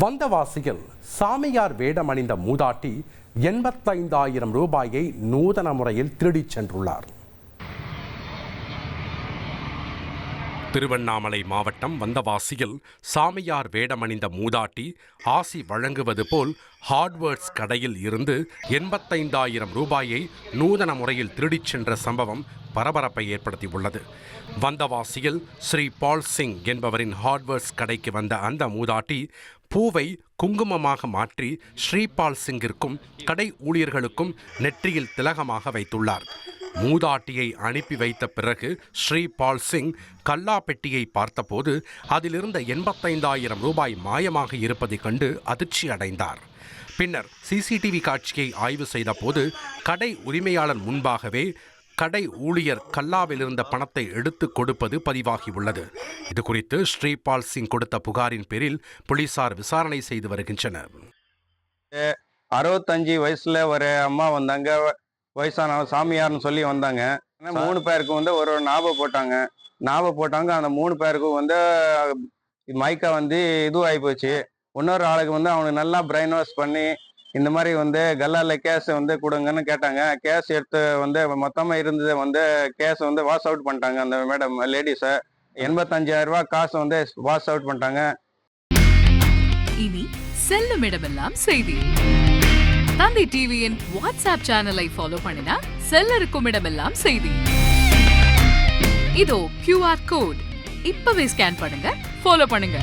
வந்தவாசியில் சாமியார் வேடமணிந்த மூதாட்டி 85,000 ரூபாயை நூதன முறையில் திருடிச் சென்றுள்ளார். திருவண்ணாமலை மாவட்டம் வந்தவாசியில் சாமியார் வேடமணிந்த மூதாட்டி ஆசி வழங்குவது போல் ஹார்ட்வேர்ட்ஸ் கடையில் இருந்து 85,000 ரூபாயை நூதன முறையில் திருடிச் சென்ற சம்பவம் பரபரப்பை ஏற்படுத்தியுள்ளது. வந்தவாசியில் ஸ்ரீ பால் சிங் என்பவரின் ஹார்ட்வேர்ட்ஸ் கடைக்கு வந்த அந்த மூதாட்டி பூவை குங்குமமாக மாற்றி ஸ்ரீபால் சிங்கிற்கும் கடை ஊழியர்களுக்கும் நெற்றியில் திலகமாக வைத்துள்ளார். மூதாட்டியை அனுப்பி வைத்த பிறகு ஸ்ரீபால் சிங் கல்லா பெட்டியை பார்த்தபோது அதிலிருந்த 85,000 ரூபாய் மாயமாக இருப்பதைக் கண்டு அதிர்ச்சி அடைந்தார். பின்னர் சிசிடிவி காட்சியை ஆய்வு செய்த போது கடை உரிமையாளர் முன்பாகவே கடை ஊழியர் கல்லாவில் இருந்த பணத்தை எடுத்து கொடுப்பது பதிவாகியுள்ளது. இதுகுறித்து ஸ்ரீபால் சிங் கொடுத்த புகாரின் பேரில் போலீசார் விசாரணை செய்து வருகின்றனர். 65 வயசுல ஒரு அம்மா வந்தாங்க, வயசான சாமியார்னு சொல்லி வந்தாங்க. 3 பேருக்கு வந்து ஒரு நாப போட்டாங்க. அந்த 3 பேருக்கும் வந்து மைக்கா வந்து இதுவாகி போச்சு. இன்னொரு ஆளுக்கு வந்து அவனுக்கு நல்லா பிரெயின் வாஷ் பண்ணி இந்த மாதிரி வந்து கல்லால கேஸ் வந்து கொடுங்கன்னு கேட்டாங்க. கேஸ் எடுத்து வந்து மொத்தமாக இருந்தது வந்து கேஸ் வந்து வாஷ் அவுட் பண்ணிட்டாங்க. அந்த மேடம் லேடிஸை 85,000 ரூபாய் காசு வந்து வாஷ் அவுட் பண்ணிட்டாங்க. இனி செல்லும் இடமெல்லாம் செய்தி. தந்தி டிவியின் வாட்ஸ்அப் சேனலை ஃபாலோ பண்ணினா செல்ல இருக்கும் இடமெல்லாம் செய்தி. இதோ QR கோட் இப்பவே ஸ்கேன் பண்ணுங்க, ஃபாலோ பண்ணுங்க.